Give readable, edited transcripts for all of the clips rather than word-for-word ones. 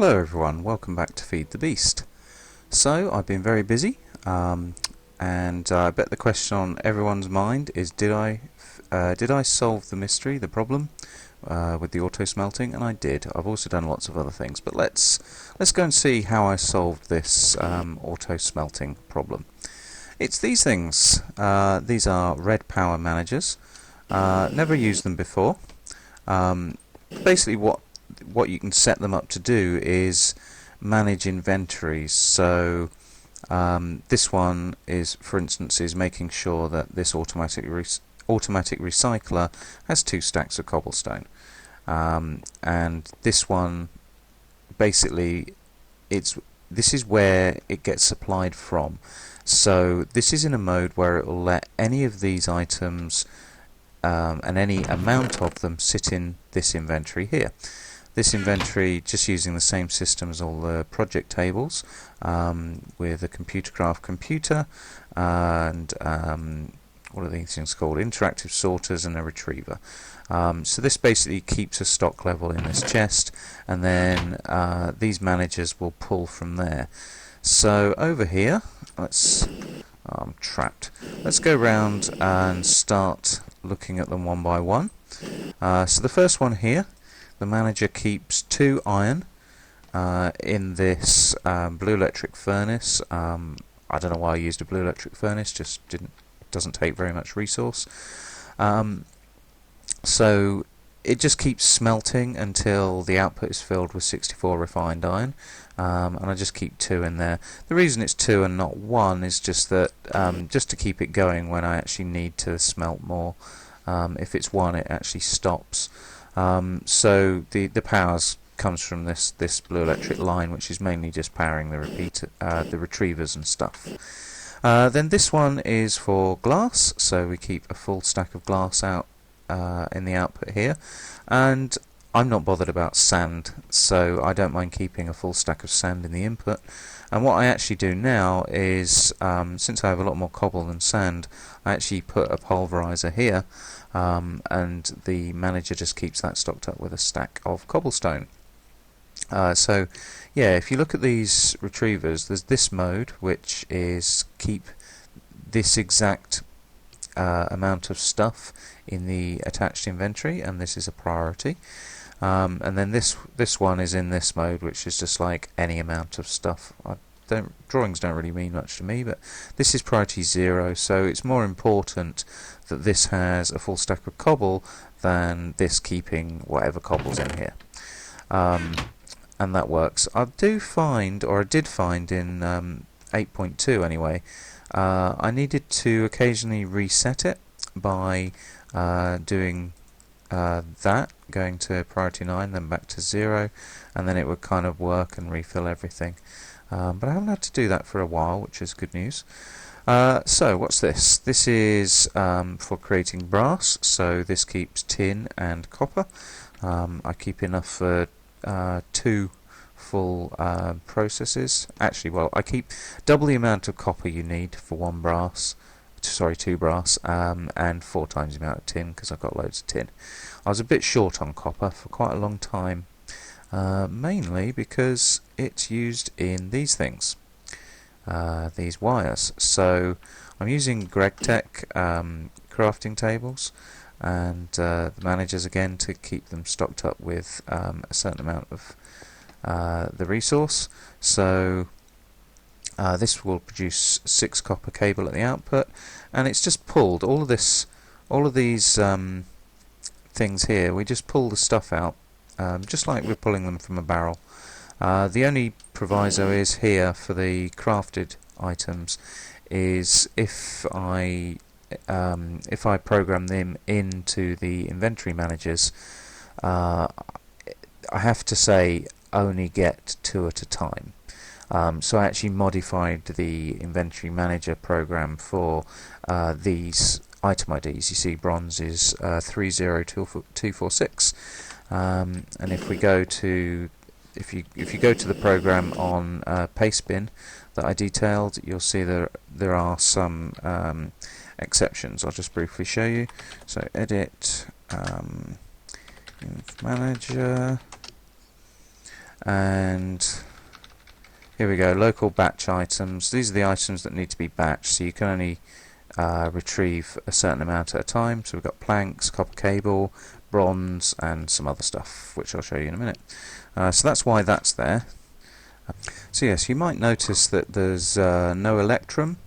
Hello everyone, welcome back to Feed the Beast. So I've been very busy, and I bet the question on everyone's mind is did I solve the mystery, the problem with the auto smelting? And I did. I've also done lots of other things, but let's go and see how I solved this auto smelting problem. It's these things. These are red power managers. Never used them before. Basically what you can set them up to do is manage inventories. So this one is, for instance, is making sure that this automatic recycler has 2 stacks of cobblestone, and this one basically this is where it gets supplied from. So this is in a mode where it will let any of these items and any amount of them sit in this inventory here. This inventory, just using the same system as all the project tables, with a ComputerCraft computer and what are these things called? Interactive sorters and a retriever. So this basically keeps a stock level in this chest, and then these managers will pull from there. So over here, I'm trapped. Let's go around and start looking at them one by one. So the first one here, the manager keeps 2 iron in this blue electric furnace. I don't know why I used a blue electric furnace, just doesn't take very much resource. So it just keeps smelting until the output is filled with 64 refined iron, and I just keep 2 in there. The reason it's 2 and not 1 is just that just to keep it going when I actually need to smelt more. If it's 1, it actually stops. So the power comes from this blue electric line, which is mainly just powering the retrievers and stuff. Then this one is for glass, so we keep a full stack of glass out in the output here, and I'm not bothered about sand, so I don't mind keeping a full stack of sand in the input. And what I actually do now is, since I have a lot more cobble than sand, I actually put a pulverizer here, and the manager just keeps that stocked up with a stack of cobblestone. So yeah, if you look at these retrievers, there's this mode, which is keep this exact amount of stuff in the attached inventory, and this is a priority. And then this one is in this mode, which is just like any amount of stuff. Drawings don't really mean much to me, but this is priority 0, so it's more important that this has a full stack of cobble than this keeping whatever cobble's in here. And that works. I did find in 8.2 anyway, I needed to occasionally reset it by doing that, going to priority 9, then back to 0, and then it would kind of work and refill everything. But I haven't had to do that for a while, which is good news. So what's this? This is for creating brass, so this keeps tin and copper. I keep enough for 2 full processes. Actually, well, I keep double the amount of copper you need for 2 brass, and 4 times the amount of tin, because I've got loads of tin. I was a bit short on copper for quite a long time, mainly because it's used in these things, these wires. So I'm using GregTech crafting tables and the managers again to keep them stocked up with a certain amount of the resource. So this will produce 6 copper cable at the output, and it's just pulled all of these things here. We just pull the stuff out, just like we're pulling them from a barrel. The only proviso is here for the crafted items is if I program them into the inventory managers, I have to say only get 2 at a time. So I actually modified the inventory manager program for these item IDs. You see bronze is 30246, and if you go to the program on Pastebin that I detailed, you'll see there are some exceptions. I'll just briefly show you. So edit manager, and here we go, local batch items. These are the items that need to be batched, so you can only retrieve a certain amount at a time. So we've got planks, copper cable, bronze, and some other stuff, which I'll show you in a minute. So that's why that's there. So yes, you might notice that there's no electrum.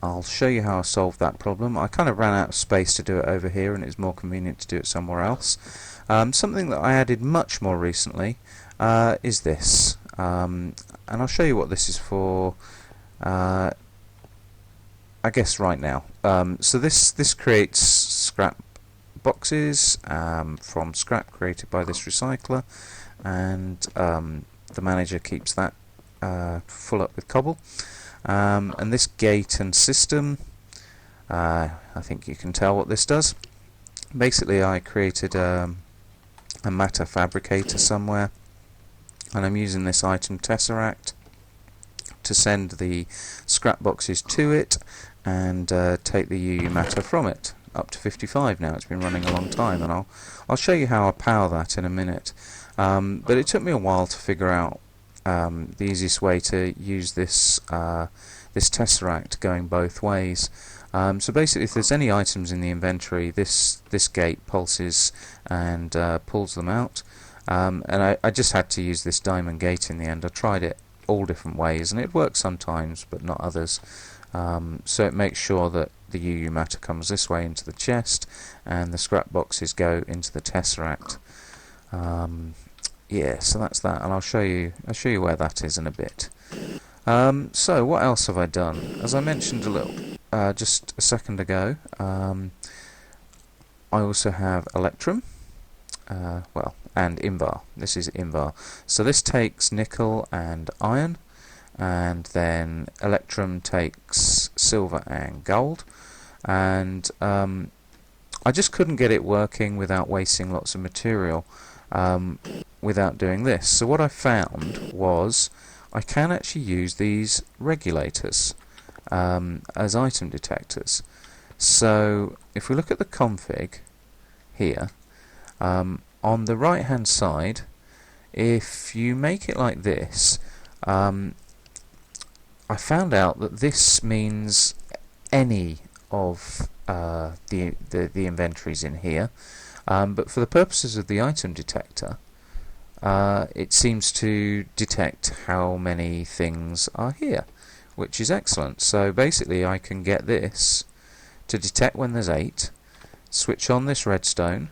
I'll show you how I solved that problem. I kind of ran out of space to do it over here, and it's more convenient to do it somewhere else. Something that I added much more recently is this, and I'll show you what this is for. I guess right now. So this creates scrap boxes from scrap created by this recycler, and the manager keeps that full up with cobble. And this gate and system, I think you can tell what this does. Basically, I created a matter fabricator somewhere, and I'm using this item tesseract to send the scrap boxes to it and take the UU matter from it. Up to 55 now. It's been running a long time, and I'll show you how I power that in a minute. But it took me a while to figure out the easiest way to use this this tesseract going both ways. So basically, if there's any items in the inventory, this gate pulses and pulls them out. And I just had to use this diamond gate in the end. I tried it all different ways, and it works sometimes, but not others. So it makes sure that the UU matter comes this way into the chest, and the scrap boxes go into the tesseract. Yeah, so that's that, and I'll show you where that is in a bit. So what else have I done? As I mentioned a little just a second ago, I also have electrum, well, and invar. This is invar. So this takes nickel and iron, and then electrum takes silver and gold, and I just couldn't get it working without wasting lots of material without doing this. So what I found was I can actually use these regulators as item detectors. So if we look at the config here, on the right hand side, if you make it like this, I found out that this means any of the inventories in here, but for the purposes of the item detector, it seems to detect how many things are here, which is excellent. So basically I can get this to detect when there's 8, switch on this redstone,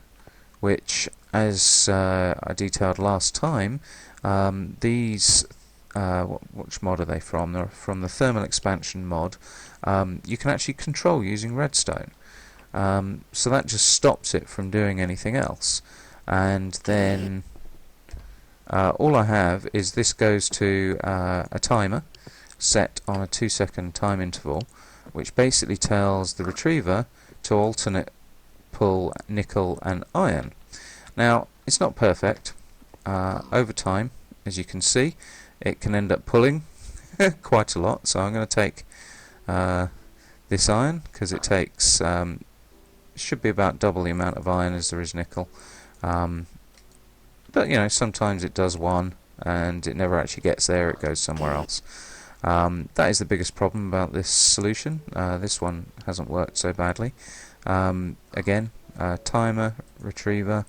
which, as I detailed last time, these which mod are they from? They're from the thermal expansion mod. You can actually control using redstone, so that just stops it from doing anything else. And then all I have is this goes to a timer set on a 2-second time interval, which basically tells the retriever to alternate pull nickel and iron. Now, it's not perfect. Over time, as you can see, it can end up pulling quite a lot. So I'm going to take this iron, because it takes should be about double the amount of iron as there is nickel. But you know, sometimes it does one and it never actually gets there, it goes somewhere else. That is the biggest problem about this solution. This one hasn't worked so badly. Again, timer, retriever,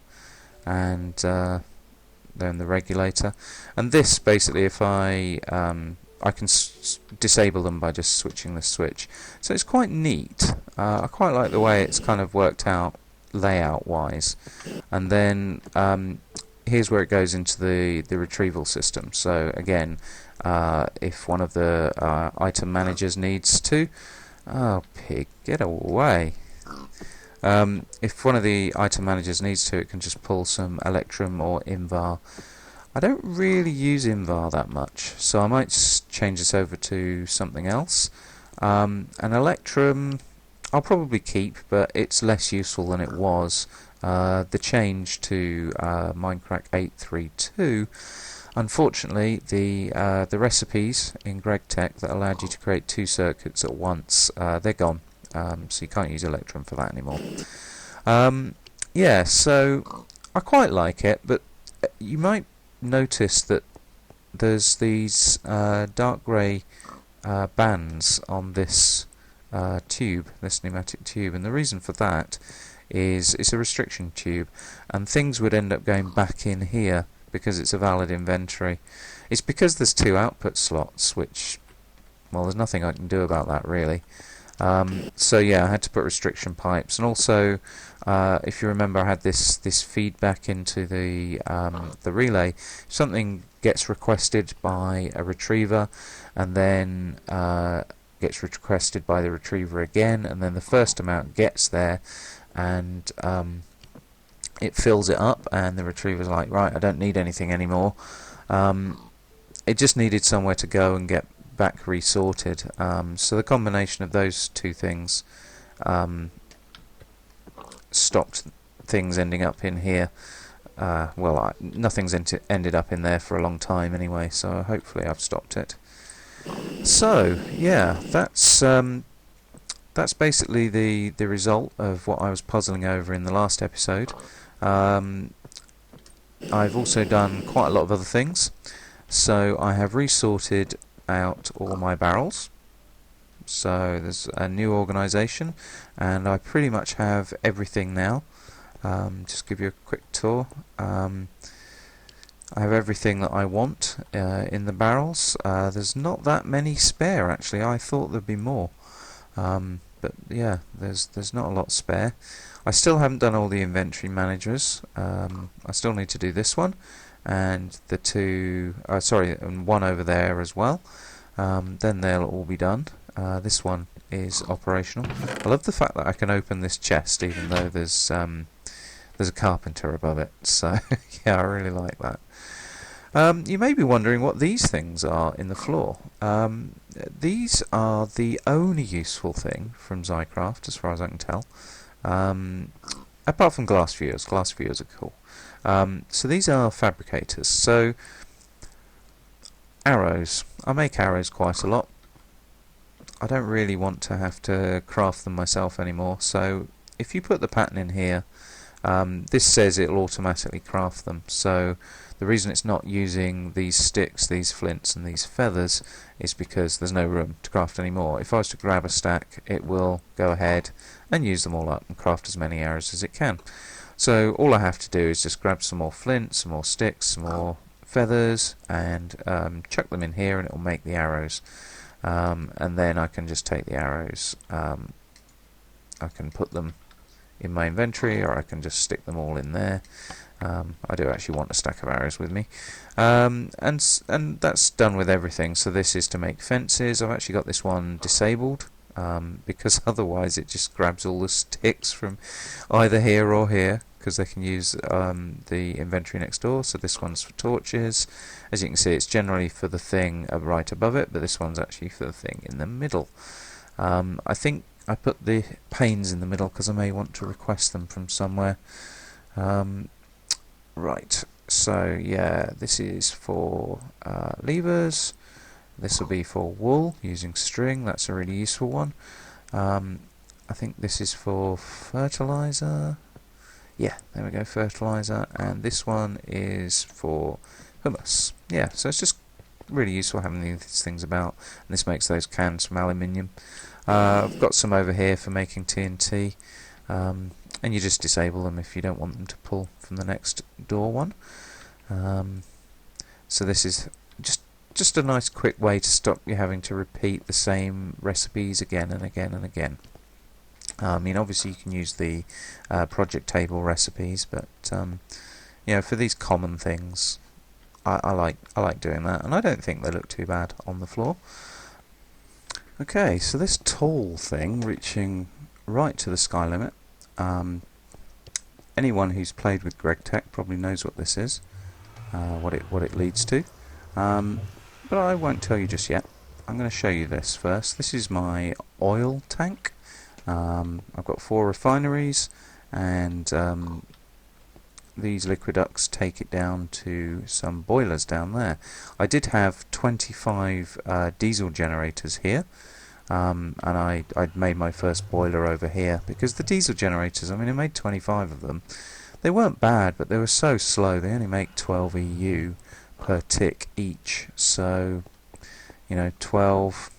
and then the regulator. And this basically, if I can disable them by just switching the switch. So it's quite neat. I quite like the way it's kind of worked out layout wise. And then here's where it goes into the retrieval system. So again, if one of the item managers needs to, oh pig, get away. If one of the item managers needs to, it can just pull some electrum or invar. I don't really use invar that much, so I might change this over to something else. An electrum I'll probably keep, but it's less useful than it was. The change to Minecraft 8.3.2, unfortunately, the recipes in GregTech that allowed you to create 2 circuits at once, they're gone. So you can't use electrum for that anymore. Yeah, so I quite like it, but you might notice that there's these dark grey bands on this tube, this pneumatic tube, and the reason for that is it's a restriction tube, and things would end up going back in here because it's a valid inventory. It's because there's two output slots, which, well, there's nothing I can do about that really. So yeah, I had to put restriction pipes, and also if you remember, I had this feedback into the relay. If something gets requested by a retriever, and then gets requested by the retriever again, and then the first amount gets there, and it fills it up, and the retriever's like, right, I don't need anything anymore. It just needed somewhere to go and get back resorted. So the combination of those two things stopped things ending up in here. Well, nothing's ended up in there for a long time anyway, so hopefully I've stopped it. So yeah, that's basically the result of what I was puzzling over in the last episode. I've also done quite a lot of other things. So I have resorted out all my barrels. So there's a new organisation, and I pretty much have everything now. Just give you a quick tour. I have everything that I want in the barrels. There's not that many spare actually. I thought there'd be more, but yeah, there's not a lot spare. I still haven't done all the inventory managers. I still need to do this one, and the two, and one over there as well. Then they'll all be done. This one is operational. I love the fact that I can open this chest even though there's a carpenter above it. So yeah, I really like that. You may be wondering what these things are in the floor. These are the only useful thing from Zycraft, as far as I can tell. Apart from glass viewers. Glass viewers are cool. So these are fabricators. So arrows. I make arrows quite a lot. I don't really want to have to craft them myself anymore. So if you put the pattern in here, this says it'll automatically craft them. So the reason it's not using these sticks, these flints and these feathers is because there's no room to craft any more. If I was to grab a stack, it will go ahead and use them all up and craft as many arrows as it can. So all I have to do is just grab some more flints, some more sticks, some more feathers, and chuck them in here, and it will make the arrows. And then I can just take the arrows, I can put them in my inventory, or I can just stick them all in there. I do actually want a stack of arrows with me, and that's done with everything. So this is to make fences. I've actually got this one disabled because otherwise it just grabs all the sticks from either here or here, because they can use the inventory next door. So this one's for torches. As you can see, it's generally for the thing right above it, but this one's actually for the thing in the middle. I think I put the panes in the middle because I may want to request them from somewhere. Right, so yeah, this is for levers. This will be for wool using string. That's a really useful one. I think this is for fertilizer. Yeah, there we go, fertilizer. And this one is for hummus. Yeah, so it's just really useful having these things about. And this makes those cans from aluminium. I've got some over here for making TNT. And you just disable them if you don't want them to pull from the next door one. So this is just a nice quick way to stop you having to repeat the same recipes again and again and again. I mean, obviously you can use the project table recipes, but you know, for these common things, I like doing that, and I don't think they look too bad on the floor. Okay, so this tall thing reaching right to the sky limit. Anyone who's played with GregTech probably knows what this is, what it leads to, but I won't tell you just yet. I'm going to show you this first. This is my oil tank. I've got 4 refineries, and these liquid ducts take it down to some boilers down there. I did have 25 diesel generators here. And I'd made my first boiler over here, because the diesel generators, I mean, I made 25 of them. They weren't bad, but they were so slow. They only make 12 EU, per tick each. So 12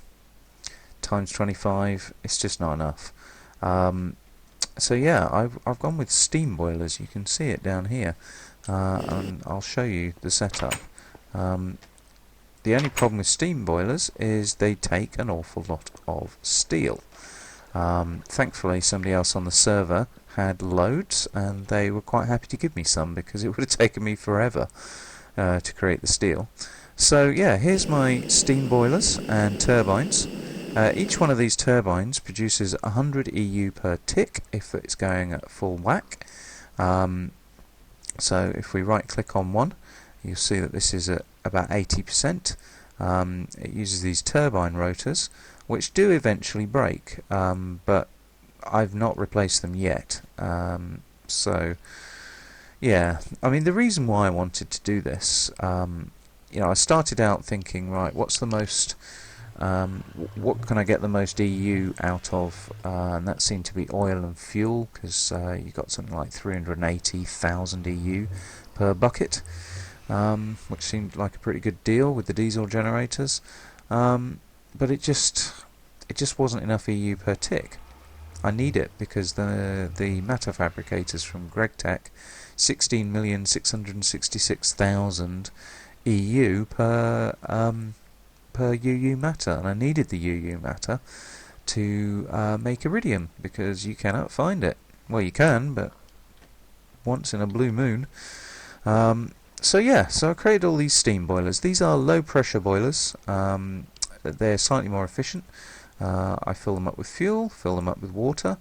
times 25, it's just not enough. So yeah, I've gone with steam boilers. You can see it down here, and I'll show you the setup. The only problem with steam boilers is they take an awful lot of steel. Thankfully, somebody else on the server had loads, and they were quite happy to give me some because it would have taken me forever to create the steel. So yeah, here's my steam boilers and turbines. Each one of these turbines produces 100 EU per tick if it's going at full whack. So if we right click on one, you'll see that this is at about 80%. It uses these turbine rotors, which do eventually break, but I've not replaced them yet. So yeah, I mean, the reason why I wanted to do this, I started out thinking, right, what's the most what can I get the most EU out of, and that seemed to be oil and fuel, because you got something like 380,000 EU per bucket, which seemed like a pretty good deal with the diesel generators, but it just wasn't enough EU per tick. I need it because the matter fabricators from GregTech, 16,666,000 EU per UU matter, and I needed the UU matter to make iridium, because you cannot find it. Well, you can, but once in a blue moon. So yeah, so I created all these steam boilers. These are low pressure boilers. They're slightly more efficient. I fill them up with fuel, fill them up with water.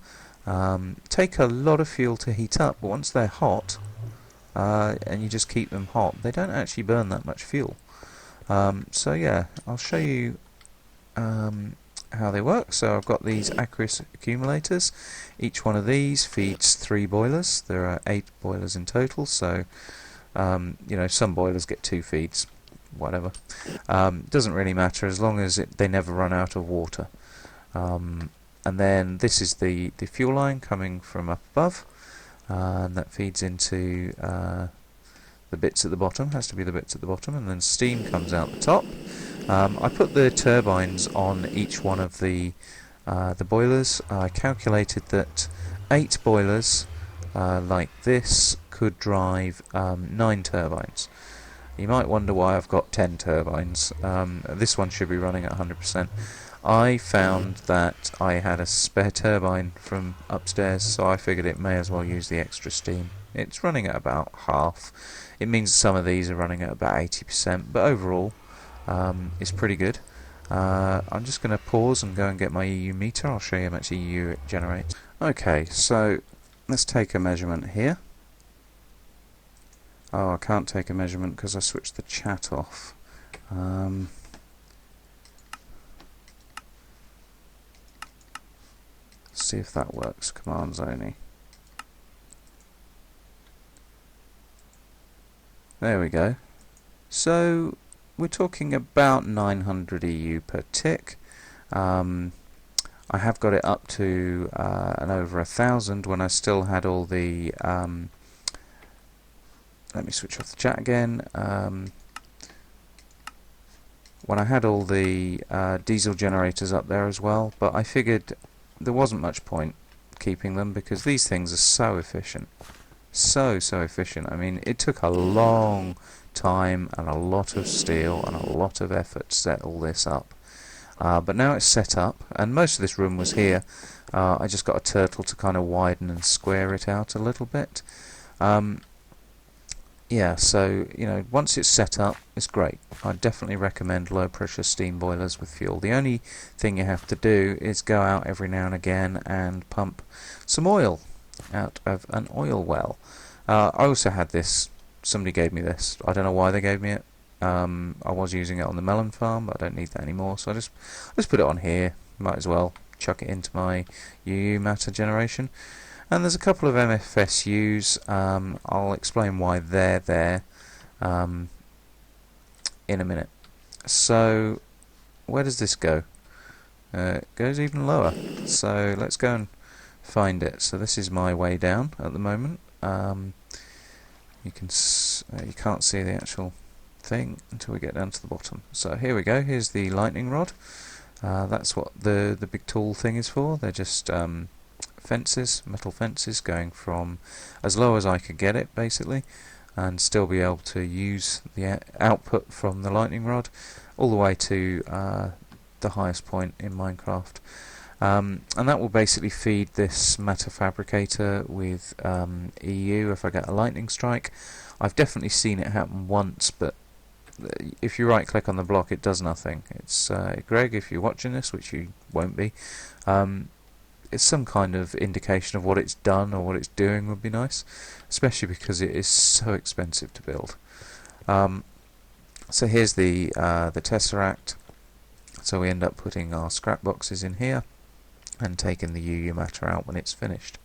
Take a lot of fuel to heat up, but once they're hot, and you just keep them hot, they don't actually burn that much fuel. So yeah, I'll show you how they work. So I've got these Aqueous accumulators. Each one of these feeds 3 boilers. There are 8 boilers in total, so some boilers get 2 feeds, whatever. Doesn't really matter as long as they never run out of water. And then this is the fuel line coming from up above, and that feeds into the bits at the bottom. Has to be the bits at the bottom, and then steam comes out the top. I put the turbines on each one of the boilers. I calculated that 8 boilers like this could drive 9 turbines. You might wonder why I've got 10 turbines. This one should be running at 100%. I found that I had a spare turbine from upstairs, so I figured it may as well use the extra steam. It's running at about half. It means some of these are running at about 80%, but overall it's pretty good. I'm just going to pause and go and get my EU meter. I'll show you how much EU it generates. Okay, so let's take a measurement here. Oh, I can't take a measurement because I switched the chat off. See if that works. Commands only. There we go. So we're talking about 900 EU per tick. I have got it up to and over 1,000 when I still had all the let me switch off the chat again. When I had all the diesel generators up there as well, but I figured there wasn't much point keeping them because these things are so efficient. So efficient. I mean, it took a long time and a lot of steel and a lot of effort to set all this up. But now it's set up, and most of this room was here. I just got a turtle to kind of widen and square it out a little bit. Yeah, so once it's set up, it's great. I definitely recommend low pressure steam boilers with fuel. The only thing you have to do is go out every now and again and pump some oil out of an oil well. I also had this. Somebody gave me this. I don't know why they gave me it. I was using it on the melon farm, but I don't need that anymore, so I just put it on here. Might as well chuck it into my UU matter generation. And there's a couple of MFSUs. I'll explain why they're there in a minute. So where does this go? It goes even lower. So let's go and find it. So this is my way down at the moment. You can't see the actual thing until we get down to the bottom. So here we go, here's the lightning rod. That's what the big tool thing is for. They're just fences, metal fences, going from as low as I could get it basically, and still be able to use the output from the lightning rod all the way to the highest point in Minecraft. And that will basically feed this matter fabricator with EU if I get a lightning strike. I've definitely seen it happen once, but if you right click on the block it does nothing. It's Greg, if you're watching this, which you won't be, it's some kind of indication of what it's done or what it's doing would be nice, especially because it is so expensive to build. So here's the tesseract. So we end up putting our scrap boxes in here and taking the UU matter out when it's finished.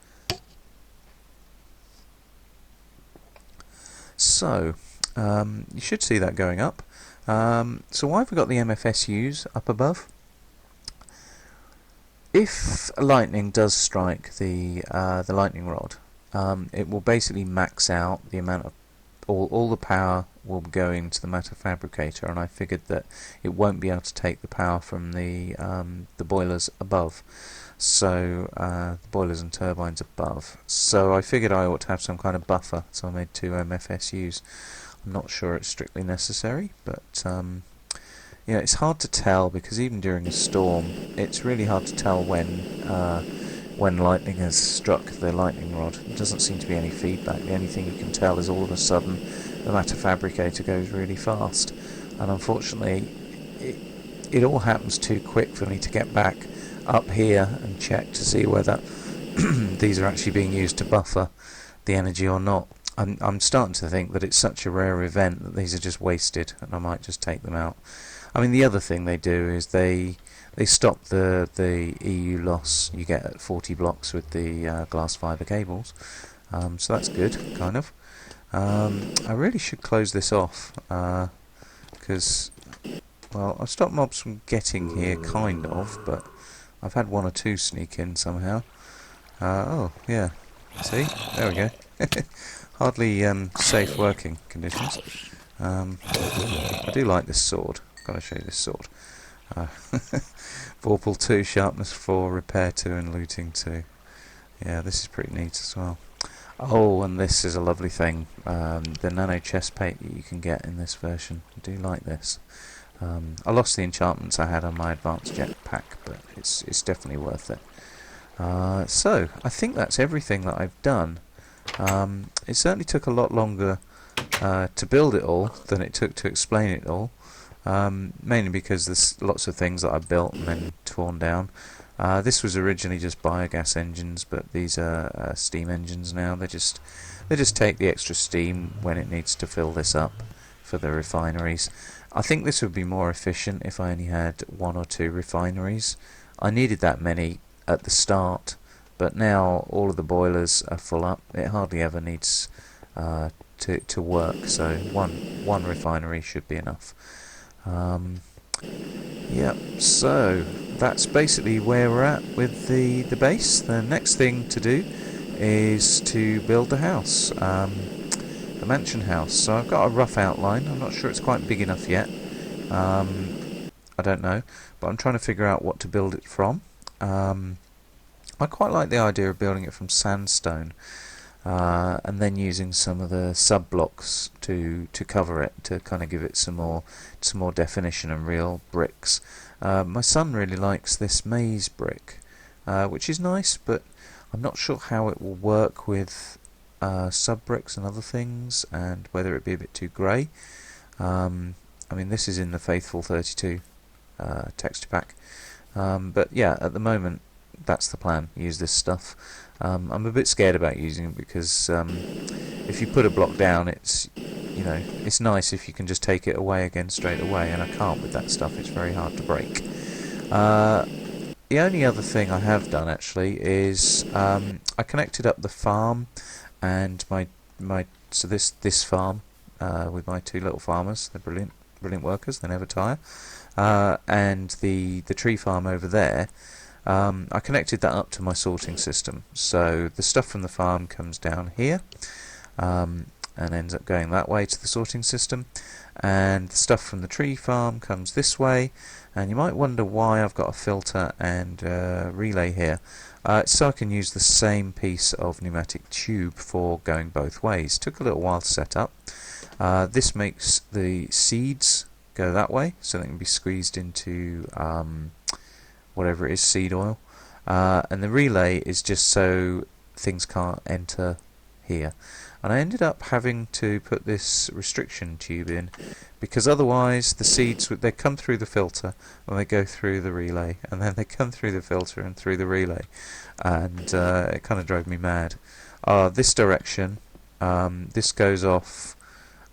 So you should see that going up. So why have we got the MFSUs up above? If lightning does strike the lightning rod, it will basically max out the amount of all the power will go into the matter fabricator, and I figured that it won't be able to take the power from the boilers above. So the boilers and turbines above. So I figured I ought to have some kind of buffer. So I made 2 MFSUs. I'm not sure it's strictly necessary, but you know, it's hard to tell because even during a storm, it's really hard to tell when lightning has struck the lightning rod. There doesn't seem to be any feedback. The only thing you can tell is all of a sudden the matter fabricator goes really fast, and unfortunately it all happens too quick for me to get back up here and check to see whether these are actually being used to buffer the energy or not. I'm starting to think that it's such a rare event that these are just wasted, and I might just take them out. I mean, the other thing they do is they stop the EU loss you get at 40 blocks with the glass fibre cables, so that's good, kind of. I really should close this off because, well, I've stopped mobs from getting here, kind of, but I've had 1 or 2 sneak in somehow. Oh, yeah. See? There we go. Hardly safe working conditions. I do like this sword. I've got to show you this sword. Vorpal 2, Sharpness 4, Repair 2 and Looting 2. Yeah, this is pretty neat as well. Oh, and this is a lovely thing. The nano chest plate that you can get in this version. I do like this. I lost the enchantments I had on my advanced jetpack, but it's definitely worth it. So, I think that's everything that I've done. It certainly took a lot longer to build it all than it took to explain it all. Mainly because there's lots of things that I built and then torn down. This was originally just biogas engines, but these are steam engines now. They just take the extra steam when it needs to fill this up for the refineries. I think this would be more efficient if I only had 1 or 2 refineries. I needed that many at the start, but now all of the boilers are full up. It hardly ever needs to work, so one refinery should be enough. Yep, so that's basically where we're at with the base. The next thing to do is to build the house, the mansion house. So I've got a rough outline. I'm not sure it's quite big enough yet. I don't know, but I'm trying to figure out what to build it from. I quite like the idea of building it from sandstone, and then using some of the sub blocks to cover it, to kind of give it some more definition and real bricks. My son really likes this maze brick, which is nice, but I'm not sure how it will work with sub bricks and other things, and whether it be a bit too grey. I mean, this is in the Faithful 32 texture pack, but yeah, at the moment that's the plan. Use this stuff. I'm a bit scared about using it because if you put a block down, it's nice if you can just take it away again straight away, and I can't with that stuff. It's very hard to break. The only other thing I have done actually is I connected up the farm and this farm with my 2 little farmers. They're brilliant workers. They never tire. And the tree farm over there. I connected that up to my sorting system, so the stuff from the farm comes down here, and and ends up going that way to the sorting system, and the stuff from the tree farm comes this way. And you might wonder why I've got a filter and relay here. So I can use the same piece of pneumatic tube for going both ways. Took a little while to set up. This makes the seeds go that way, so they can be squeezed into whatever it is, seed oil. And the relay is just so things can't enter here. And I ended up having to put this restriction tube in, because otherwise the seeds they come through the filter and they go through the relay, and then they come through the filter and through the relay, and it kind of drove me mad. This direction, this goes off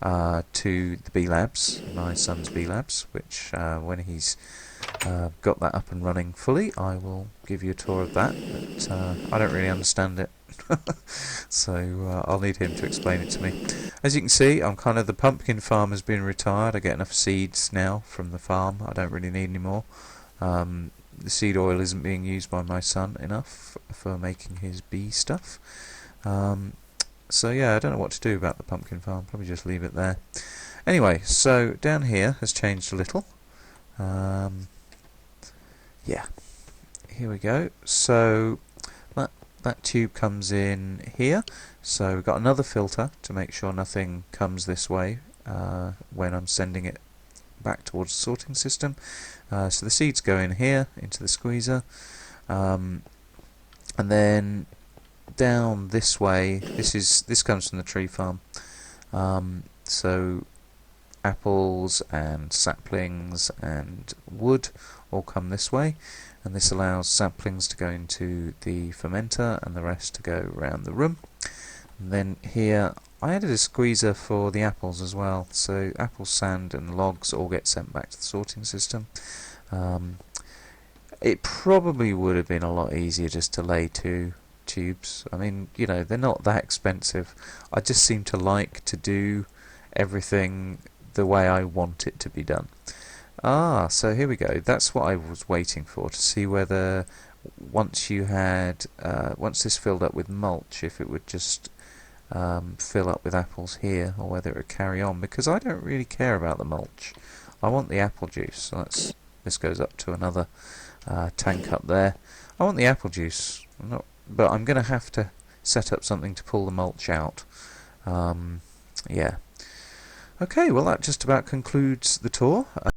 to the B Labs, my son's B Labs, which when he's got that up and running fully, I will give you a tour of that, but I don't really understand it. So I'll need him to explain it to me. As you can see, I'm kind of, the pumpkin farm has been retired. I get enough seeds now from the farm. I don't really need any more. The seed oil isn't being used by my son enough for making his bee stuff. So yeah, I don't know what to do about the pumpkin farm. Probably just leave it there. Anyway, so down here has changed a little. Yeah, here we go. So that tube comes in here, so we've got another filter to make sure nothing comes this way when I'm sending it back towards the sorting system. So the seeds go in here into the squeezer, and then down this way, this comes from the tree farm. So apples and saplings and wood all come this way, and this allows saplings to go into the fermenter and the rest to go around the room. And then here I added a squeezer for the apples as well, so apple sand and logs all get sent back to the sorting system. It probably would have been a lot easier just to lay two tubes. I mean, you know, they're not that expensive. I just seem to like to do everything the way I want it to be done. So here we go. That's what I was waiting for, to see whether once you had once this filled up with mulch, if it would just fill up with apples here, or whether it would carry on, because I don't really care about the mulch. I want the apple juice. So this goes up to another tank up there. I want the apple juice, but I'm going to have to set up something to pull the mulch out. Yeah. Okay, well that just about concludes the tour.